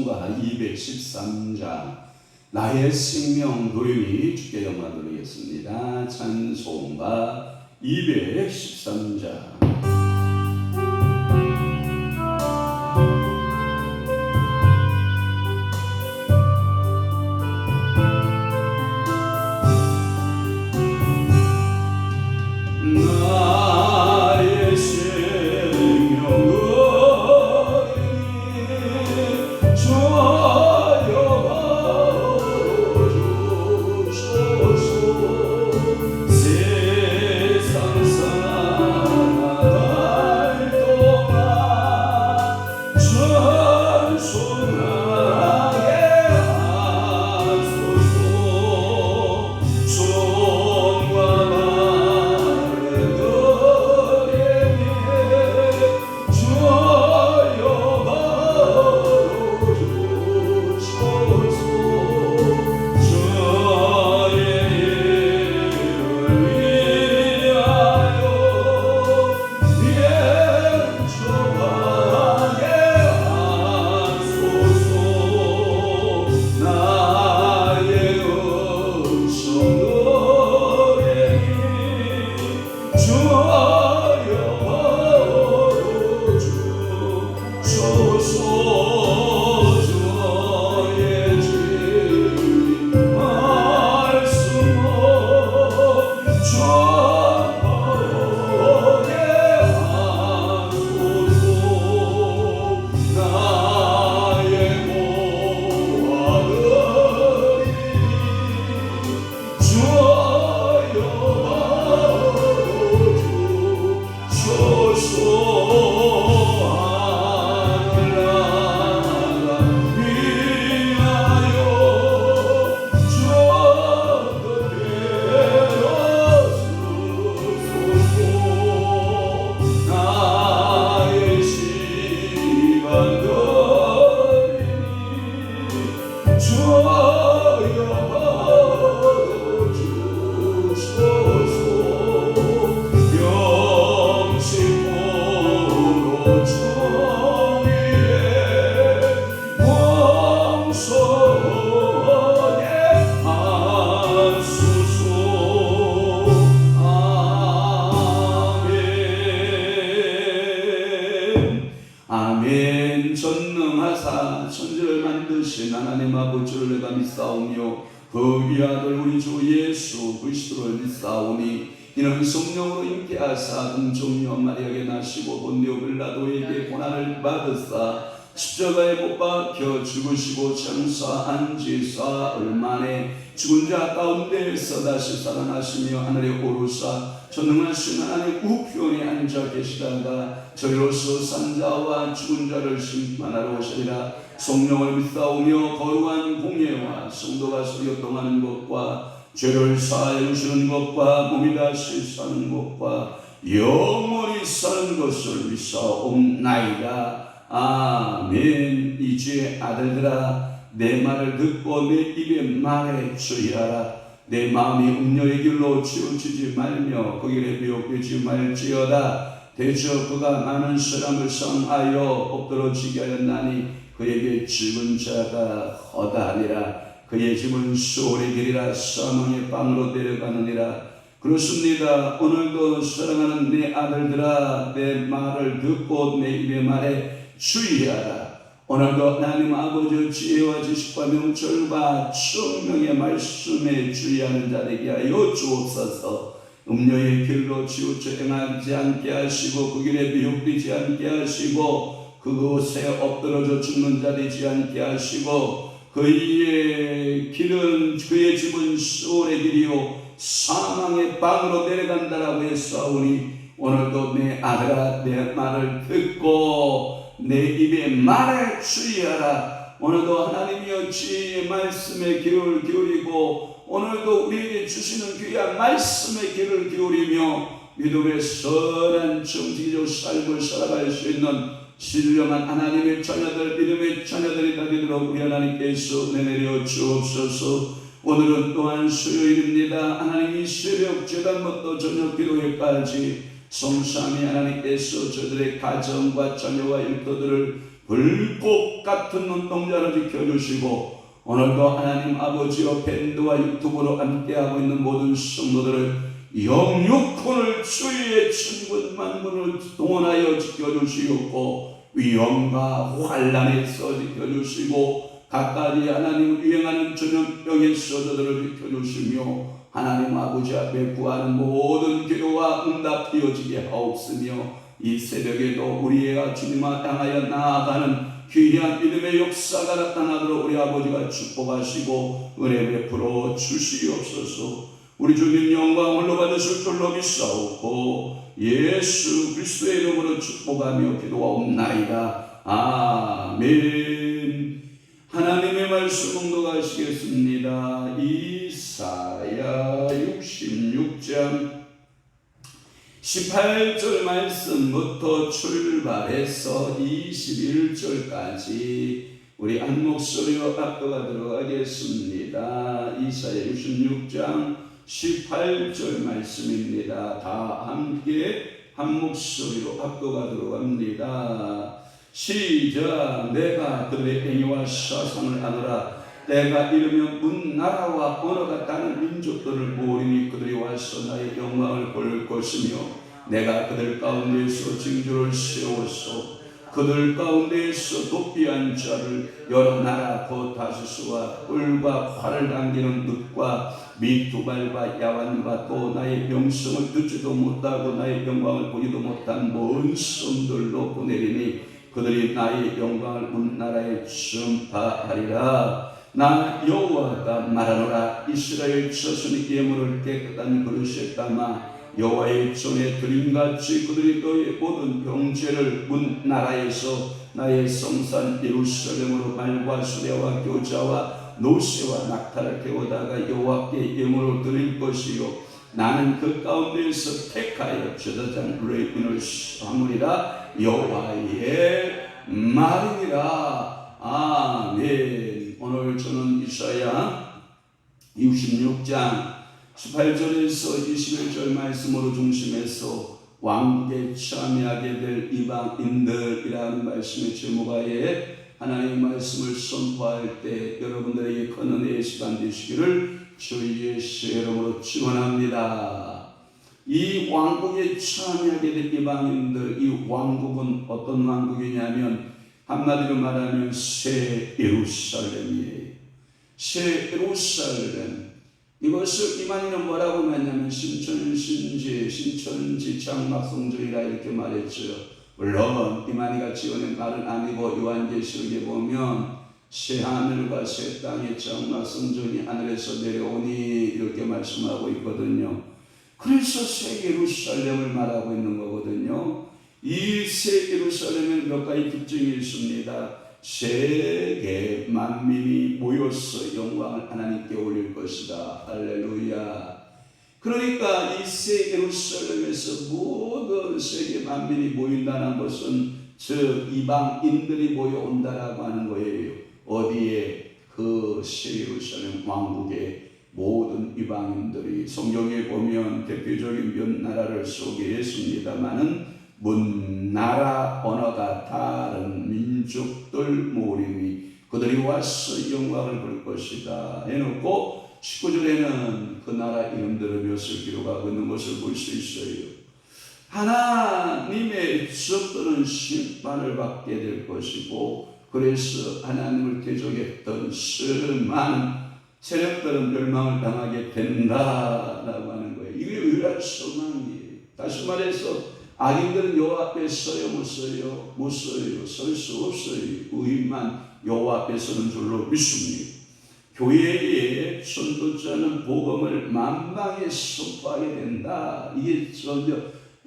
찬송가 213장 나의 생명 도령이 주께 영광 돌리겠습니다. 찬송가 213장. 아멘. 전능하사 천지를 만드신 하나님 아버지를 내가 믿사오며 그 위아들 우리 주 예수 그리스도를 믿사오니 이는 성령으로 잉태하사 동정녀 마리아에게 나시고 본디오 빌라도에게 고난을 받으사 십자가에 못 박혀 죽으시고 장사한 지 사흘 만에 죽은 자 가운데에서 다시 살아나시며 하늘에 오르사 전능하신 하나님 우편에 앉아 계시다가 저희로서 산자와 죽은 자를 심판하러 오시리라. 성령을 믿사오며 거룩한 공예와 성도가 소교통하는 것과 죄를 사하여 주시는 것과 몸이 다시 사는 것과 영원히 사는 것을 믿사옵나이다. 아멘. 이제 아들들아 내 말을 듣고 내 입에 말해 주의하라. 내 마음이 음녀의 길로 치우치지 말며 그 길에 미혹되지 말지어다. 대저 그가 많은 사람을 상하여 엎드러지게 하였나니 그에게 죽은 자가 허다하니라. 그의 집은 소울의 길이라 사망의 방으로 내려가느니라. 그렇습니다. 오늘도 사랑하는 내 아들들아 내 말을 듣고 내 입에 말해 주의하라. 오늘도 하나님 아버지 지혜와 지식과 명철과 성령의 말씀에 주의하는 자에게 하여 주옵소서. 음녀의 길로 치우쳐 행하지 않게 하시고 그 길에 미혹되지 않게 하시고 그곳에 엎드러져 죽는 자 되지 않게 하시고 그의 길은 그의 집은 소울의 길이요 사망의 방으로 내려간다라고 했사오니 오늘도 내 아들아 내 말을 듣고 내 입에 말에 주의하라. 오늘도 하나님이여 주의 말씀에 귀를 기울이고 오늘도 우리에게 주시는 귀한 말씀에 귀를 기울이며 믿음의 선한 정직적 삶을 살아갈 수 있는 신령한 하나님의 자녀들 믿음의 자녀들이 되도록 우리 하나님께서 내려 주옵소서. 오늘은 또한 수요일입니다. 하나님이 새벽 제단부터 저녁 기도회까지 성삼위 하나님께서 저들의 가정과 자녀와 일터들을 불꽃 같은 눈동자를 지켜주시고 오늘도 하나님 아버지여 밴드와 유튜브로 함께하고 있는 모든 성도들을 영육혼을 주의 천군 만군을 동원하여 지켜주시옵고 위험과 환란에서 지켜주시고 각가지 하나님 유행하는 전염병에서 저들을 지켜주시며 하나님 아버지 앞에 구하는 모든 기도와 응답되어지게 하옵으며 이 새벽에도 우리가 주님을 향하여 나아가는 귀한 믿음의 역사가 나타나도록 우리 아버지가 축복하시고 은혜 베풀어 주시옵소서. 우리 주님 영광 홀로 받으실 줄로 믿사옵고 예수 그리스도의 이름으로 축복하며 기도하옵나이다. 아멘. 하나님의 말씀 봉독하시겠습니다. 이사야 66장 18절 말씀부터 출발해서 21절까지 우리 한 목소리로 압도하도록 하겠습니다. 이사야 66장 18절 말씀입니다. 다 함께 한 목소리로 압도하도록 합니다. 시작. 내가 그들의 행위와 사상을 아노라. 내가 이르면 문 나라와 언어가 다른 민족들을 모으리니 그들이 와서 나의 영광을 볼 것이며 내가 그들 가운데에서 징조를 세워서 그들 가운데에서 도피한 자를 여러 나라 곧 다시스와 뿔과 활을 당기는 늑과 미투발과 야완과 또 나의 명성을 듣지도 못하고 나의 영광을 보지도 못한 먼 성들로 보내리니 그들이 나의 영광을 문 나라에 전파하리라. 나 여호와가 말하노라. 이스라엘 자손이 예물을 깨끗한 그릇에 담아 여호와의 전에 드림같이 그들이 너의 모든 병죄를 문 나라에서 나의 성산 예루살렘으로 말과 수레와 교자와 노새와 낙타를 태우다가 여호와께 예물을 드릴 것이요 나는 그 가운데에서 택하여 제사장 레위인을 삼으리라. 여호와의 말이니라. 아멘. 오늘 저는 이사야 66장 18절에서 21절 말씀으로 중심해서 왕국에 참여하게 될 이방인들이라는 말씀의 제목하에 하나님의 말씀을 선포할 때 여러분들에게 큰 은혜의 시간 되시기를 주의 예수의 이름으로 축원합니다. 이 왕국에 참여하게 될 이방인들, 이 왕국은 어떤 왕국이냐면 한마디로 말하면 새 예루살렘이에요. 새 예루살렘. 이것을 이만희는 뭐라고 말하냐면 신천신지, 신천지 장막성전이라 이렇게 말했죠. 물론 이만희가 지어낸 말은 아니고 요한계시록에 보면 새 하늘과 새 땅의 장막성전이 하늘에서 내려오니 이렇게 말씀하고 있거든요. 그래서 새 예루살렘을 말하고 있는 거거든요. 이 새 예루살렘에는 몇 가지 특징이 있습니다. 세계 만민이 모여서 영광을 하나님께 올릴 것이다. 할렐루야. 그러니까 이 새 예루살렘에서 모든 세계 만민이 모인다는 것은 즉 이방인들이 모여온다라고 하는 거예요. 어디에? 그 새 예루살렘 왕국의 모든 이방인들이 성경에 보면 대표적인 몇 나라를 소개했습니다마는 문 나라 언어가 다른 민족들 모으리니 그들이 와서 영광을 볼 것이다 해놓고 19절에는 그 나라 이름들을 몇을 기록하고 있는 것을 볼 수 있어요. 하나님의 적들은 심판을 받게 될 것이고 그래서 하나님을 대적했던 수많은 세력들은 멸망을 당하게 된다라고 하는 거예요. 이게 의랄 소망이에요. 다시 말해서 악인들은 여호와 앞에 서요 못 서요? 못 서요. 설 수 없어요. 의인만 여호와 앞에 서는 줄로 믿습니다. 교회의 전도자는 복음을 만방에 선포하게 된다. 이게 전혀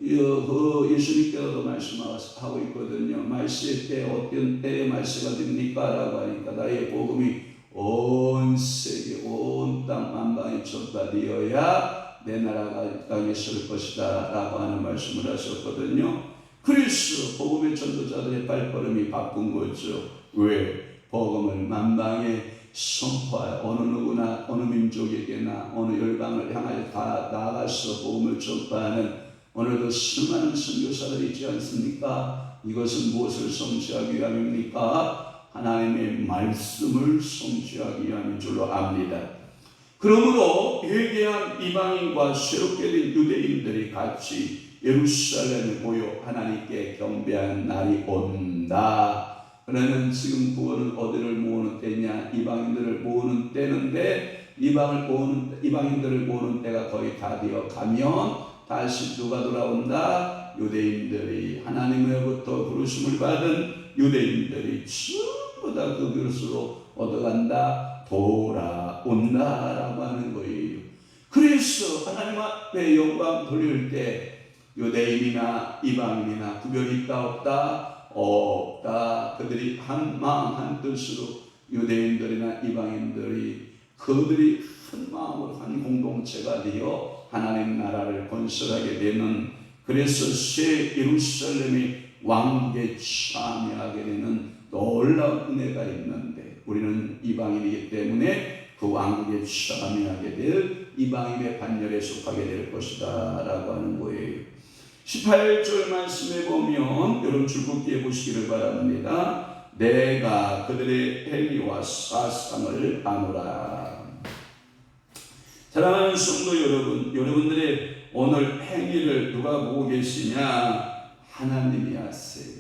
예수님께서도 말씀하고 있거든요. 말세 때 어떤 때의 말세가 됩니까? 라고 하니까 나의 복음이 온 세계 온 땅 만방에 전파되어야 내 나라가 땅에 설 것이다 라고 하는 말씀을 하셨거든요. 그래서 복음의 전도자들의 발걸음이 바꾼 거죠. 왜? 복음을 만방에 선포하여 어느 누구나 어느 민족에게나 어느 열방을 향하여 다 나아가서 복음을 전파하는 오늘도 수많은 선교사들이 있지 않습니까? 이것은 무엇을 성취하기 위함입니까? 하나님의 말씀을 성취하기 위함인 줄로 압니다. 그러므로 회개한 이방인과 새롭게 된 유대인들이 같이 예루살렘에 모여 하나님께 경배하는 날이 온다. 그러면 지금 구원은 어디를 모으는 때냐? 이방인들을 모으는 때인데 이방인들을 모으는 때가 거의 다 되어 가면 다시 누가 돌아온다? 유대인들이, 하나님으로부터 부르심을 받은 유대인들이 전부 다 그 그릇으로 얻어간다, 돌아온다라고 하는 거예요. 그래서 하나님 앞에 영광 돌릴 때 유대인이나 이방인이나 구별이 있다 없다? 없다. 그들이 한 마음 한 뜻으로, 유대인들이나 이방인들이 그들이 한 마음으로 한 공동체가 되어 하나님 나라를 건설하게 되는, 그래서 새 예루살렘이 왕국에 참여하게 되는 놀라운 은혜가 있는데, 우리는 이방인이기 때문에 그 왕국에 참여하게 될 이방인의 반열에 속하게 될 것이다 라고 하는 거예요. 18절 말씀에 보면 여러분 줄긋기해 보시기를 바랍니다. 내가 그들의 행위와 사상을 아노라. 사랑하는 성도 여러분, 여러분들의 오늘 행위를 누가 보고 계시냐? 하나님이 아세요.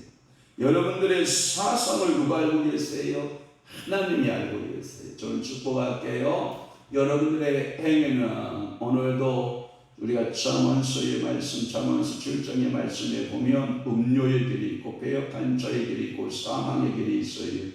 여러분들의 사상을 누가 알고 계세요? 하나님이 알고 계세요. 저는 축복할게요. 여러분들의 행위는 오늘도 우리가 잠언서의 말씀, 잠언서 7장의 말씀에 보면 음료의 길이 있고 배역한 자의 길이 있고 사망의 길이 있어요.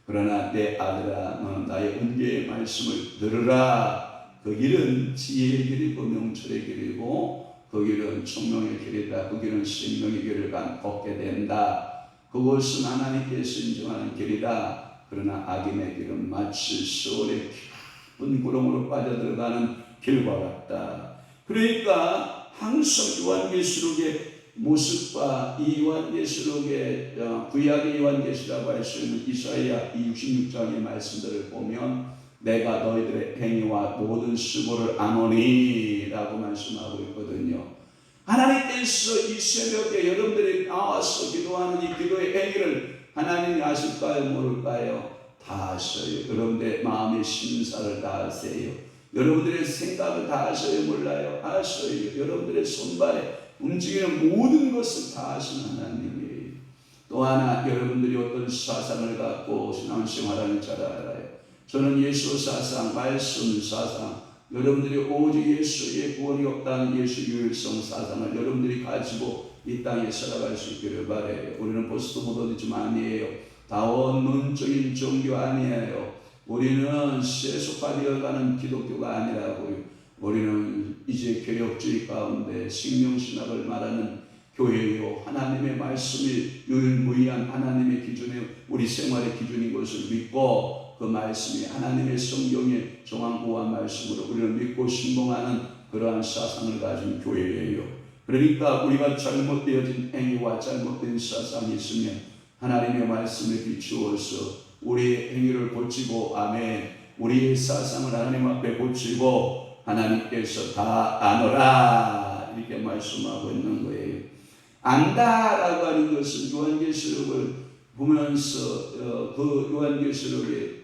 그러나 내 아들아, 너는 나의 은혜의 말씀을 들으라. 그 길은 지혜의 길이고 명철의 길이고 그 길은 총명의 길이다. 그 길은 생명의 길을 걷게 된다. 그것은 하나님께서 인정하는 길이다. 그러나 악인의 길은 마치 세월의 깊은 구렁으로 빠져들어가는 길과 같다. 그러니까 항상 요한계시록의 모습과 이 요한계시록의 구약의 요한계시라고 할 수 있는 이사야 66장의 말씀들을 보면 내가 너희들의 행위와 모든 수고를 아노니 라고 말씀하고 있거든요. 하나님께서 이 새벽에 여러분들이 나와서 기도하는 이 기도의 행위를 하나님이 아실까요? 모를까요? 다 아셔요. 여러분들의 마음의 심사를 다 아세요. 여러분들의 생각을 다 아셔요? 몰라요? 아셔요. 여러분들의 손발에 움직이는 모든 것을 다 아시는 하나님이에요. 또 하나, 여러분들이 어떤 사상을 갖고 신앙생활하는 줄 알아요. 저는 예수 사상, 말씀 사상, 여러분들이 오직 예수의 구원이 없다는 예수 유일성 사상을 여러분들이 가지고 이 땅에 살아갈 수 있기를 바라요. 우리는 포스트 모더니즘 아니에요. 다원론적인 종교 아니에요. 우리는 세속화되어가는 기독교가 아니라고요. 우리는 이제 개혁주의 가운데 생명신학을 말하는 교회요. 하나님의 말씀이 유일무이한 하나님의 기준에 우리 생활의 기준인 것을 믿고 그 말씀이 하나님의 성경의 정확무한 말씀으로 우리를 믿고 신봉하는 그러한 사상을 가진 교회예요. 그러니까 우리가 잘못되어진 행위와 잘못된 사상이 있으면 하나님의 말씀에 비추어서 우리의 행위를 고치고, 아멘, 우리의 사상을 하나님 앞에 고치고 하나님께서 다 아노라 이렇게 말씀하고 있는 거예요. 안다라고 하는 것은 요한계시록을 보면서 그 요한계시록에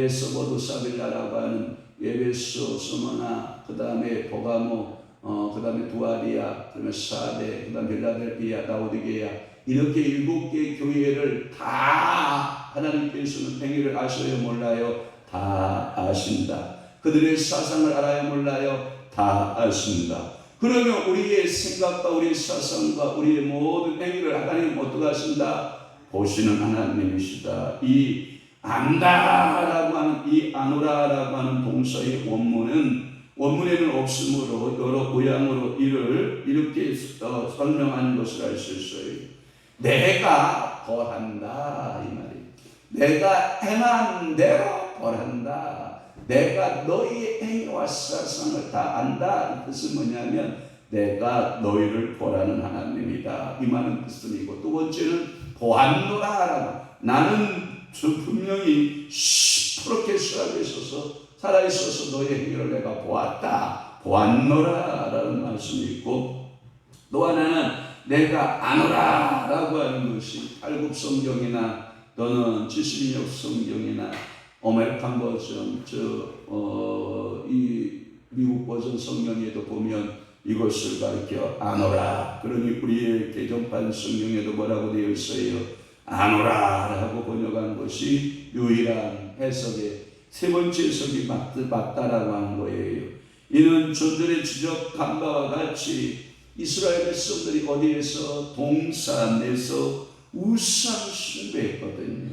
서버도사빌라라고 하는 에베소, 스무나, 그 다음에 보가모, 그 다음에 두아디아, 그 다음에 사데, 그 다음에 빌라델피아, 라오디게아, 이렇게 7개의 교회를 다 하나님께서는 행위를 아셔요? 몰라요? 다 아신다. 그들의 사상을 알아요? 몰라요? 다 아신다. 그러면 우리의 생각과 우리의 사상과 우리의 모든 행위를 하나님 어떻게 하신다? 보시는 하나님이시다. 이 안다라고 하는, 이 아노라라고 하는 동사의 원문에는 없으므로 여러 모양으로 이를 이렇게 설명하는 것을 알 수 있어요. 내가 벌한다 이 말이에요. 내가 행한 대로 벌한다. 내가 너희의 행위와 사상을 다 안다. 이 뜻은 뭐냐면 내가 너희를 벌하는 하나님이다. 이 말은 뜻이고, 두 번째는 보았노라. 나는 분명히 시퍼렇게 살아있어서 너희의 행위를 내가 보았다. 보았노라 라는 말씀이 있고, 또 하나는 내가 아노라 라고 하는 것이 팔굽 성경이나 또는 72역 성경이나 아메리칸 버전 이 미국 버전 성경에도 보면 이것을 가리켜 아노라. 그러니 우리의 개정판 성경에도 뭐라고 되어 있어요? 아노라 라고 번역한 것이 유일한 해석의 세 번째 해석이 맞다라고 하는 거예요. 이는 전전에 지적한 바와 같이 이스라엘 백성들이 어디에서 동산에서 우상 숭배했거든요.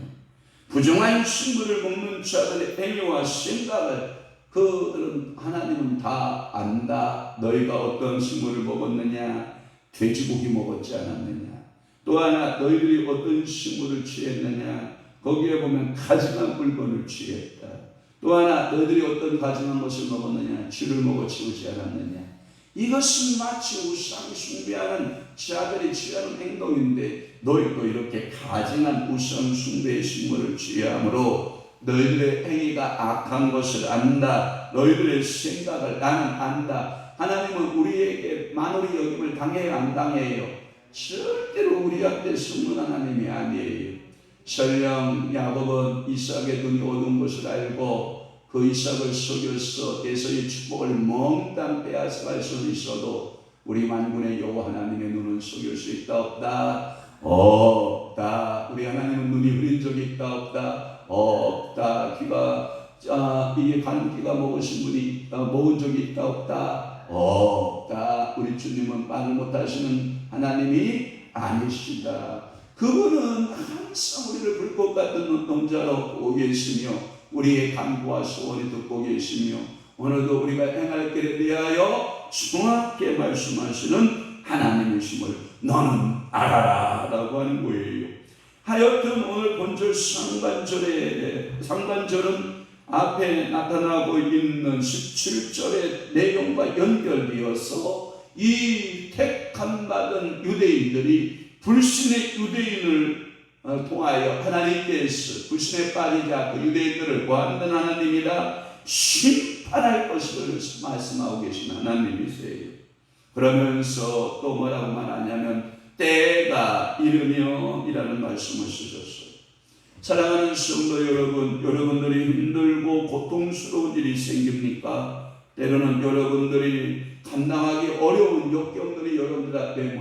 부정한 식물을 먹는 자들의 행위와 생각을 그들은 하나님은 다 안다. 너희가 어떤 식물을 먹었느냐? 돼지고기 먹었지 않았느냐? 또 하나 너희들이 어떤 식물을 취했느냐? 거기에 보면 가증한 물건을 취했다. 또 하나 너희들이 어떤 가증한 것을 먹었느냐? 쥐를 먹어 치우지 않았느냐? 이것은 마치 우상 숭배하는 자들이 취하는 행동인데 너희도 이렇게 가증한 우상 숭배의 식물을 취함으로 너희들의 행위가 악한 것을 안다. 너희들의 생각을 나는 안다. 하나님은 우리에게 만월이 여김을 당해요 안 당해요? 절대로 우리한테 숨은 하나님이 아니에요. 설령 야곱은 이삭의 눈이 어두운 것을 알고 그 이삭을 속여서 에서의 축복을 몽땅 빼앗아갈 수는 있어도 우리 만군의 여호와 하나님의 눈은 속일 수 있다 없다? 없다. 우리 하나님은 눈이 흐린 적이 있다 없다? 없다. 귀가 이게 가는 귀가 먹으신 분이 먹은 적이 있다 없다? 없다. 우리 주님은 말을 못하시는 하나님이 아니시다. 그분은 항상 우리를 불꽃 같은 눈동자로 보고 계시며 우리의 간구와 소원을 듣고 계시며 오늘도 우리가 행할 길에 대하여 정확하게 말씀하시는 하나님이심을 너는 알아라 라고 하는 거예요. 하여튼 오늘 본절 상반절은 앞에 나타나고 있는 17절의 내용과 연결되어서 이 택함 받은 유대인들이 불신의 유대인을 통하여 하나님께서 불신에 빠지자 그 유대인들을 보았던 하나님이라 심판할 것을 말씀하고 계신 하나님이세요. 그러면서 또 뭐라고 말하냐면 때가 이르며 이라는 말씀을 쓰셨어요. 사랑하는 성도 여러분, 여러분들이 힘들고 고통스러운 일이 생깁니까? 때로는 여러분들이 감당하기 어려운 역경들이 여러분들 앞에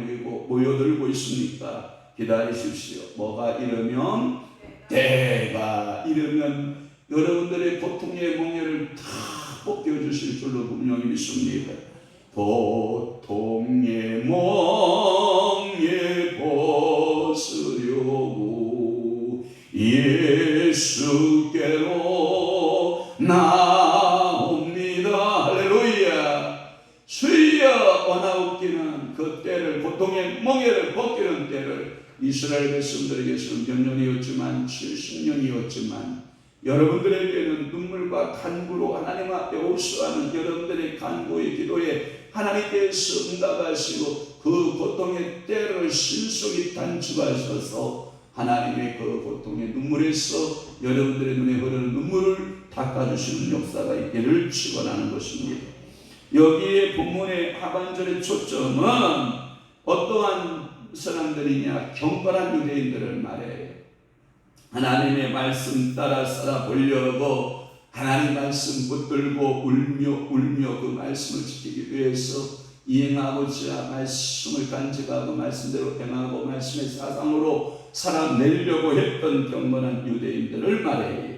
모여들고 있습니까? 기다리십시오. 뭐가 이르면? 때가 이르면 여러분들의 고통의 멍에를 다 벗겨주실 줄로 분명히 믿습니다. 고통의 멍에 벗으려고 예수께로 나옵니다. 할렐루야. 주여 원하옵기는 그 때를, 고통의 멍에를 벗기는 때를 이스라엘 백성들에게서는 몇 년이었지만 70년이었지만 여러분들에게는 눈물과 간구로 하나님 앞에 호소하는 여러분들의 간구의 기도에 하나님께서 응답하시고 그 고통의 때를 신속히 단축하셔서 하나님의 그 고통의 눈물에서 여러분들의 눈에 흐르는 눈물을 닦아주시는 역사가 있기를 축원하는 것입니다. 여기에 본문의 하반절의 초점은 어떠한 사람들이냐? 경건한 유대인들을 말해요. 하나님의 말씀 따라 살아보려고 하나님 말씀 붙들고 울며 그 말씀을 지키기 위해서 이행하고자 말씀을 간직하고 말씀대로 행하고 말씀의 사상으로 살아내려고 했던 경건한 유대인들을 말해요.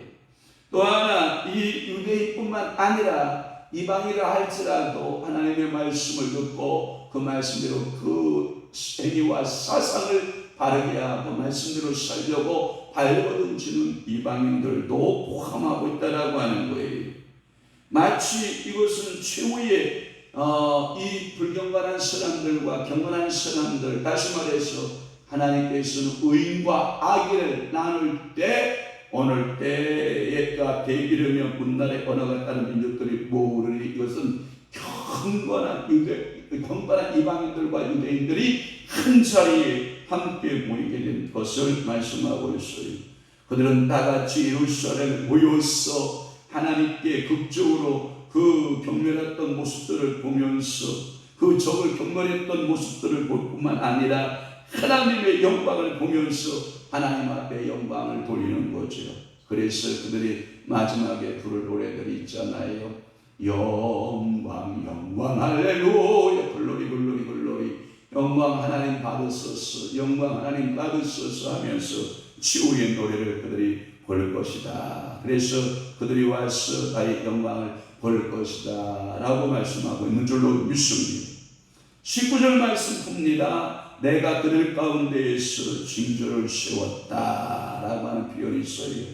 또 하나 이 유대인뿐만 아니라 이방이라 할지라도 하나님의 말씀을 듣고 그 말씀대로 그 행위와 사상을 바르게 하고 말씀대로 살려고 발버둥치는 이방인들도 포함하고 있다라고 하는 거예요. 마치 이것은 최후의 이 불경건한 사람들과 경건한 사람들, 다시 말해서 하나님께서는 의인과 악인을 나눌 때 오늘 때가 되기르며 문날의 언어가 따른 민족들이 모으리니 이것은 경건한 이방인들과 유대인들이 한 자리에 함께 모이게 된 것을 말씀하고 있어요. 그들은 다 같이 예루살렘에 모여서 하나님께 극적으로 그 경멸했던 모습들을 보면서 그 적을 경건했던 모습들을 볼 뿐만 아니라 하나님의 영광을 보면서 하나님 앞에 영광을 돌리는 거죠. 그래서 그들이 마지막에 부를 노래들이 있잖아요. 영광 영광 할렐루야 글로리 글로리 글로리 영광 하나님 받으소서 영광 하나님 받으소서 하면서 치유의 노래를 그들이 볼 것이다. 그래서 그들이 와서 나의 영광을 볼 것이다 라고 말씀하고 있는 줄로 믿습니다. 19절 말씀 봅니다. 내가 그들 가운데에서 징조를 세웠다 라고 하는 표현이 있어요.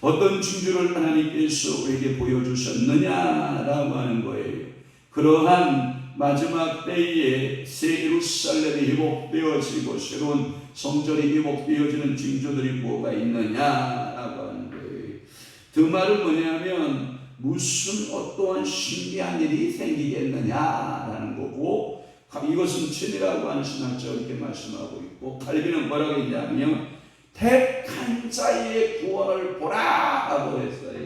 어떤 징조를 하나님께서 우리에게 보여주셨느냐라고 하는 거예요. 그러한 마지막 때에 새 예루살렘이 회복되어지고 새로운 성전이 회복되어지는 징조들이 뭐가 있느냐라고 하는 거예요. 그 말은 뭐냐면 무슨 어떠한 신기한 일이 생기겠느냐라는 거고, 이것은 천이라고 하는 신학자가 이렇게 말씀하고 있고, 칼빈은 뭐라고 했냐면 택한 자의 구원을 보라 하고 했어요.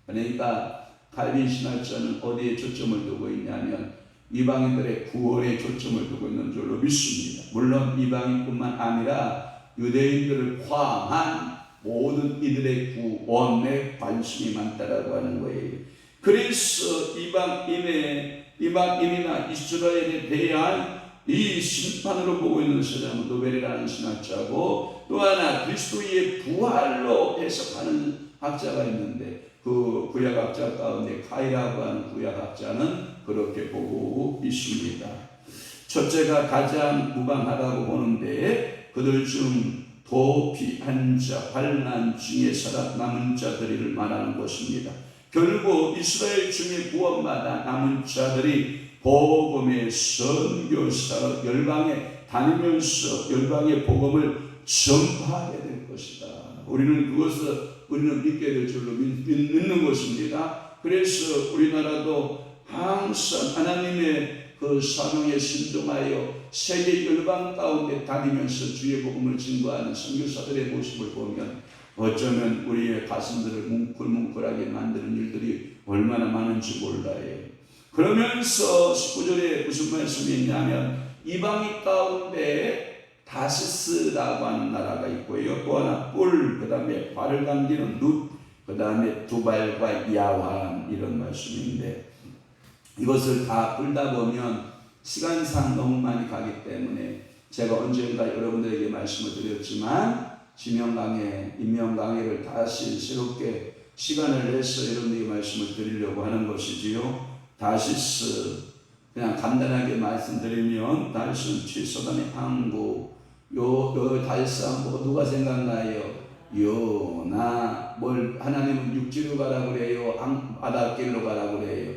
그러니까 칼빈 신학자는 어디에 초점을 두고 있냐면 이방인들의 구원에 초점을 두고 있는 줄로 믿습니다. 물론 이방인뿐만 아니라 유대인들을 포함한 모든 이들의 구원에 관심이 많다라고 하는 거예요. 그래서 이방인이나 이스라엘에 대한 이 심판으로 보고 있는 사람은 노벨이라는 신학자고, 또 하나 그리스도의 부활로 해석하는 학자가 있는데 그 구약학자 가운데 카이라고 하는 구약학자는 그렇게 보고 있습니다. 첫째가 가장 무방하다고 보는데 그들 중 도피한 자, 환난 중에 살아남은 자들을 말하는 것입니다. 결국 이스라엘 중에 구원받아 남은 자들이 복음의 선교사 열방에 다니면서 열방의 복음을 전파하게 될 것이다. 우리는 믿게 될 줄로 믿는 것입니다. 그래서 우리나라도 항상 하나님의 그 사명에 순종하여 세계 열방 가운데 다니면서 주의 복음을 증거하는 선교사들의 모습을 보면 어쩌면 우리의 가슴들을 뭉클뭉클하게 만드는 일들이 얼마나 많은지 몰라요. 그러면서 19절에 무슨 말씀이 있냐면 이방인 가운데 다시스라고 하는 나라가 있고요. 또 하나 그 다음에 발을 당기는 룻, 그 다음에 두발과 야완 이런 말씀인데, 이것을 다 풀다 보면 시간상 너무 많이 가기 때문에 제가 언젠가 여러분들에게 말씀을 드렸지만 임명강해를 다시 새롭게 시간을 내서 여러분들에게 말씀을 드리려고 하는 것이지요. 다시스, 그냥 간단하게 말씀드리면 다시스는 최소단의 항구. 요 다시스 항구 누가 생각나요? 요나 하나님은 육지로 가라 그래요? 바닷길로 가라 그래요?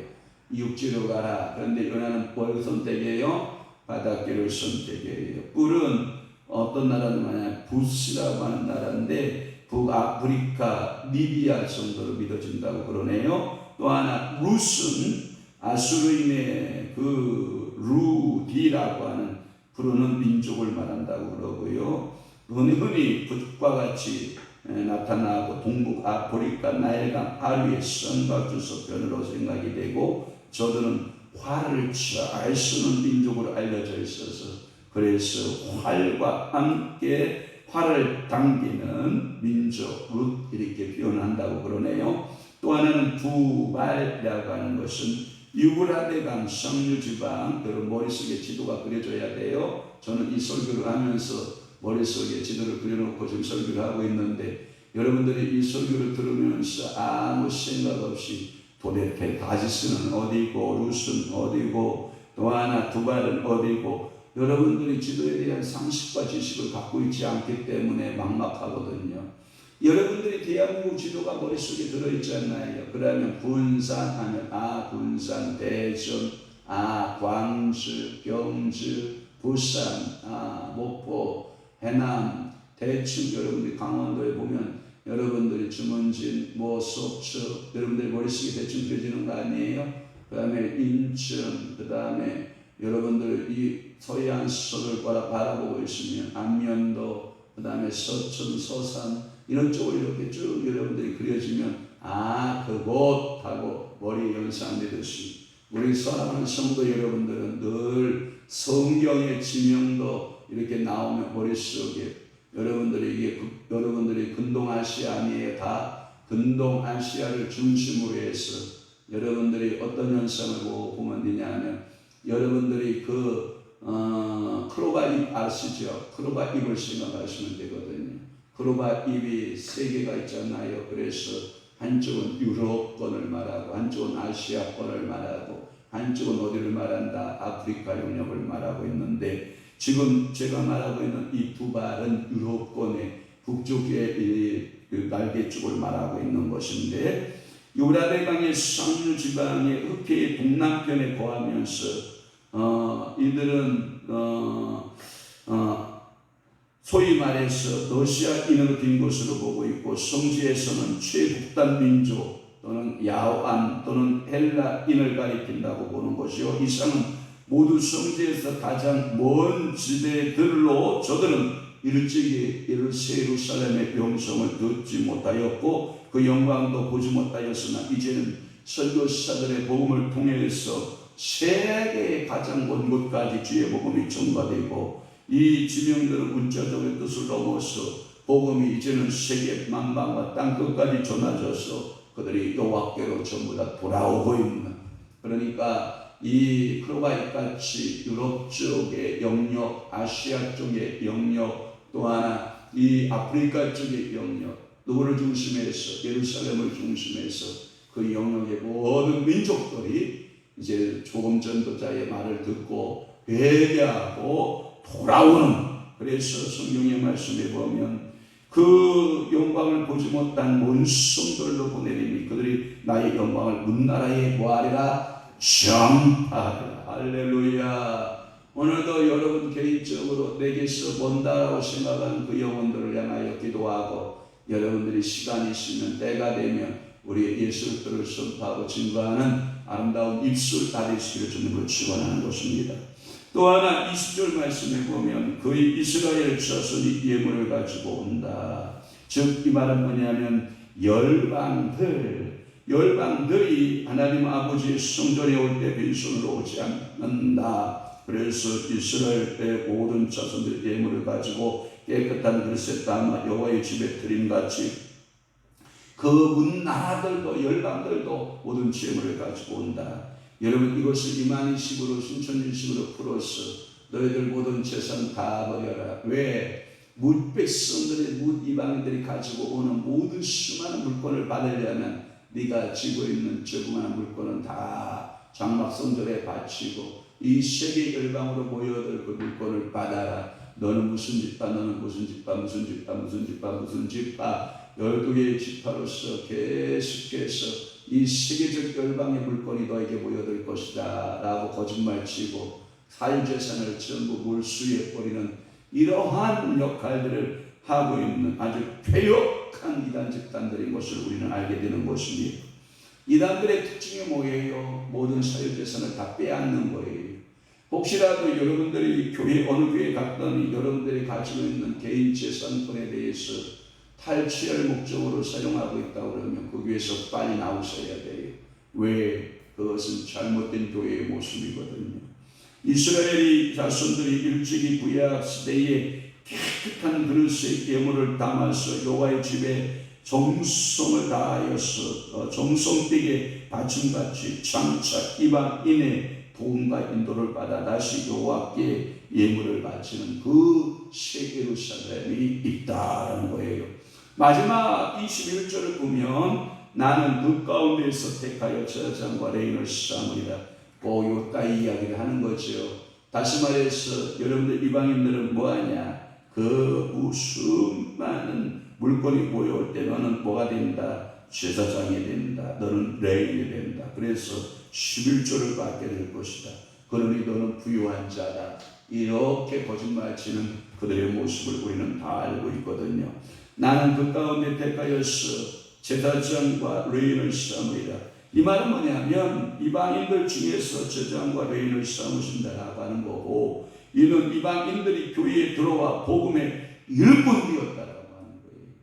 육지로 가라. 그런데 요나는 뭘 선택해요? 바닷길을 선택해요. 뿔은 어떤 나라는 만약 부스라고 하는 나라인데 북아프리카 리비아 정도로 믿어진다고 그러네요. 또 하나 룻은 아수르인의 그 루디라고 하는 부르는 민족을 말한다고 그러고요. 흔히 북과 같이 나타나고 동북 아프리카 나일강 하류의 선과 주소편으로 생각이 되고, 저들은 활을 잘 쓰는 민족으로 알려져 있어서 그래서 활과 함께 활을 당기는 민족 룻 이렇게 표현한다고 그러네요. 또 하나는 두발이라고 하는 것은 유브라데강 상류지방, 여러분 머릿속에 지도가 그려져야 돼요. 저는 이 설교를 하면서 머릿속에 지도를 그려놓고 지금 설교를 하고 있는데, 여러분들이 이 설교를 들으면서 아무 생각 없이 도대체 다시스는 어디고 룻은 어디고 또 하나 두발은 어디고, 여러분들이 지도에 대한 상식과 지식을 갖고 있지 않기 때문에 막막하거든요. 여러분들이 대한민국 지도가 머릿속에 들어있잖아요. 그러면 군산 하면 군산, 대전, 광주, 경주, 부산, 목포, 해남, 대충 여러분들이 강원도에 보면 여러분들이 주문진, 속초, 여러분들이 머릿속에 대충 그려지는 거 아니에요? 그 다음에 인천, 그 다음에 여러분들 이 서해안서를 바라보고 있으면 안면도, 그 다음에 서천, 서산 이런 쪽으로 이렇게 쭉 여러분들이 그려지면 그곳 하고 머리에 연상되듯이 우리 사랑하는 성도 여러분들은 늘 성경의 지명도 이렇게 나오면 머릿속에 여러분들이 근동아시아 아니에요. 다 근동아시아를 중심으로 해서 여러분들이 어떤 현상을 보면 되냐면 여러분들이 크로바 잎 아시죠? 크로바 잎을 생각하시면 되거든요. 크로바 잎이 세 개가 있잖아요. 그래서 한쪽은 유럽권을 말하고 한쪽은 아시아권을 말하고 한쪽은 어디를 말한다? 아프리카 영역을 말하고 있는데 지금 제가 말하고 있는 이 두 발은 유럽권의 북쪽의 날개 쪽을 말하고 있는 것인데 유라데강의 상류 지방의 흑해의 동남편에 거하면서 이들은 소위 말해서 러시아인으로 된 것으로 보고 있고 성지에서는 최북단 민족 또는 야완 또는 헬라인을 가리킨다고 보는 것이요. 이상은 모두 성지에서 가장 먼 지대들로 저들은 일찍이 예루살렘의 명성을 듣지 못하였고 그 영광도 보지 못하였으나 이제는 선교사들의 복음을 통해서 세계의 가장 먼 곳까지 주의 복음이 전가되고 이 지명들은 문자적인 뜻을 넘어서 복음이 이제는 세계 만방과 땅 끝까지 전해져서 그들이 여호와께로 전부 다 돌아오고 있는, 그러니까 이 크로바이같이 유럽 쪽의 영역, 아시아 쪽의 영역, 또 하나 이 아프리카 쪽의 영역, 누구를 중심해서 예루살렘을 중심해서 그 영역의 모든 민족들이 이제 조금 전도자의 말을 듣고 회개하고 돌아오는, 그래서 성경의 말씀에 보면 그 영광을 보지 못한 원성들도 보내리니 그들이 나의 영광을 문나라에 보아리라 전파하리라. 할렐루야. 오늘도 여러분 개인적으로 내게서 먼다라고 생각하는 그 영혼들을 향하여 기도하고 여러분들이 시간이 있으면 때가 되면 우리의 예술들을 선포하고 증거하는 아름다운 입술 다리시기를 주님으로 축원하는 것입니다. 또 하나 20절 말씀에 보면 그의 이스라엘 자손이 예물을 가지고 온다. 즉 이 말은 뭐냐면 열방들이 하나님 아버지의 성전에 올 때 빈손으로 오지 않는다. 그래서 이스라엘의 모든 자손들이 예물을 가지고 깨끗한 그릇에 담아 여호와의 집에 드림같이 그 문나라들도 열방들도 모든 재물을 가지고 온다. 여러분 이것을 이만희식으로 신천지식으로 풀어서 너희들 모든 재산 다 버려라. 왜? 뭇 백성들의 뭇 이방인들이 가지고 오는 모든 수많은 물건을 받으려면 네가 쥐고 있는 조그마한 물건은 다 장막성전에 바치고 이 세계 열방으로 모여들 그 물건을 받아라. 너는 무슨 지파, 너는 무슨 지파, 무슨 지파, 무슨 지파, 무슨 지파, 12개의 지파로서 계속해서 이 세계적 열방의 물건이 너에게 모여들 것이다 라고 거짓말치고 사유재산을 전부 몰수해 버리는 이러한 역할들을 하고 있는 아주 괴역한 이단 집단들인 것을 우리는 알게 되는 것입니다. 이단들의 특징이 뭐예요? 모든 사유재산을 다 빼앗는 거예요. 혹시라도 여러분들이 어느 교회 갔더니 여러분들이 가지고 있는 개인 재산권에 대해서 탈취할 목적으로 사용하고 있다고 그러면 그 교회에서 빨리 나오셔야 돼요. 왜? 그것은 잘못된 교회의 모습이거든요. 이스라엘이 자손들이 일찍이 구약 시대에 깨끗한 그릇에 예물을 담아서 여호와의 집에 정성을 다하여서 정성되게 바침같이 장차 이방인의 도움과 인도를 받아 다시 여호와께 예물을 바치는 그 새 예루살렘이 있다라는 거예요. 마지막 21절을 보면 나는 그 가운데서 택하여 제사장과 레인을 삼으리라. 요따 이야기를 하는 거죠. 다시 말해서 여러분들 이방인들은 뭐하냐? 그 무슨 많은 물건이 모여올 때 너는 뭐가 된다? 제사장이 된다. 너는 레인이 된다. 그래서 11조를 받게 될 것이다. 그러니 너는 부유한 자다. 이렇게 거짓말치는 그들의 모습을 우리는 다 알고 있거든요. 나는 그 가운데 택하여서 제사장과 레인을 삼으리라. 이 말은 뭐냐면 이방인들 중에서 제사장과 레인을 삼으신다라고 하는 거고, 이는 이방인들이 교회에 들어와 복음의 일꾼 되었다라고 하는 거예요.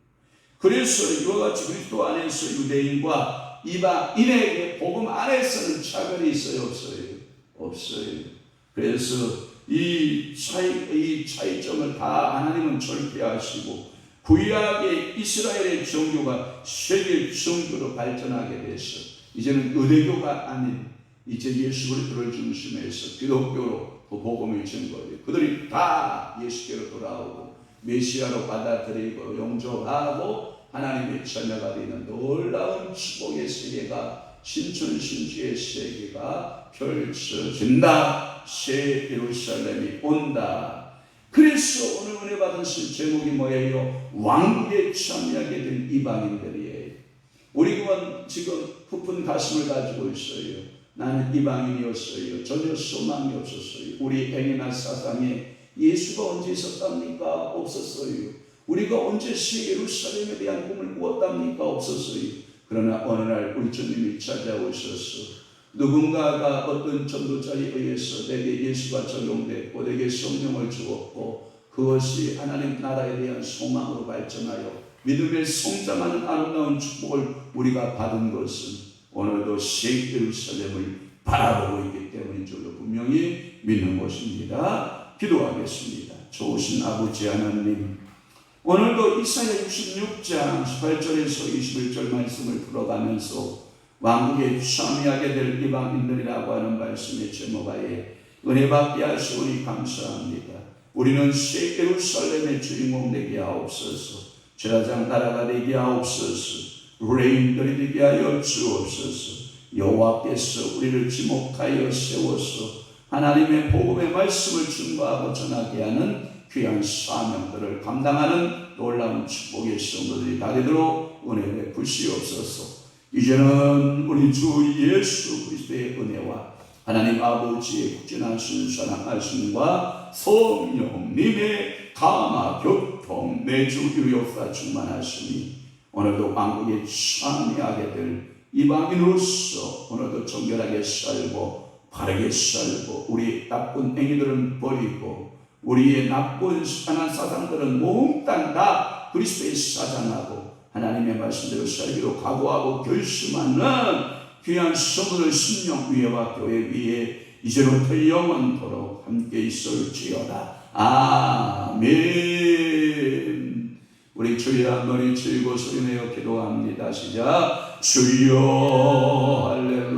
그래서 이와 같이 그리스도 안에서 유대인과 이방인에게 복음 안에서는 차별이 있어요, 없어요? 없어요. 그래서 이 차이점을 다 하나님은 절대하시고 구약의 이스라엘의 종교가 세계 종교로 발전하게 돼서 이제는 의대교가 아닌 이제 예수 그리스도를 중심해서 기독교로 그 복음을 전거예요. 그들이 다 예수께로 돌아오고 메시아로 받아들이고 영접하고 하나님의 자녀가 되는 놀라운 축복의 세계가 신천신주의 세계가 펼쳐진다. 새 예루살렘이 온다. 그래서 오늘 은혜 받은 제목이 뭐예요? 왕국에 참여하게 된 이방인들이에요. 우리 교회는 지금 부푼 가슴을 가지고 있어요. 나는 이방인이었어요. 전혀 소망이 없었어요. 우리 행위나 사상에 예수가 언제 있었답니까? 없었어요. 우리가 언제 새 예루살렘에 대한 꿈을 꾸었답니까? 없었어요. 그러나 어느 날 우리 주님이 찾아오셔서 누군가가 어떤 전도자에 의해서 내게 예수가 적용됐고 내게 성령을 주었고 그것이 하나님 나라에 대한 소망으로 발전하여 믿음의 성장하는 아름다운 축복을 우리가 받은 것은 오늘도 새 예루살렘을 바라보고 있기 때문인 줄로 분명히 믿는 것입니다. 기도하겠습니다. 좋으신 아버지 하나님, 오늘도 이사야 66장 18절에서 21절 말씀을 풀어가면서 왕국에 참여하게 될 이방인들이라고 하는 말씀의 제목하에 은혜 받게 하시오니 감사합니다. 우리는 새 예루살렘의 주인공 되게 하옵소서. 제사장 나라가 되게 하옵소서. 레인들이 되게 하여 주옵소서. 여호와께서 우리를 지목하여 세워서 하나님의 복음의 말씀을 증거하고 전하게 하는 귀한 사명들을 감당하는 놀라운 축복의 성도들이 다 되도록 은혜 베푸시옵소서. 이제는 우리 주 예수 그리스도의 은혜와 하나님 아버지의 극진하신 사랑하심과 성령님의 감화 교통 매주 유역사 충만하시니 오늘도 왕국에 참여하게 될 이방인으로서 오늘도 정결하게 살고 바르게 살고 우리 나쁜 행위들은 버리고 우리의 나쁜 선한 사상들은 몽땅 다 그리스도에 사장하고 하나님의 말씀대로 살기로 각오하고 결심하는 귀한 성도들 심령 위에와 교회 위에 이제부터 영원토록 함께 있을지어다. 아멘. 우리 주여 한 번에 즐거워 소리내어 기도합니다. 시작. 주여 할렐루야.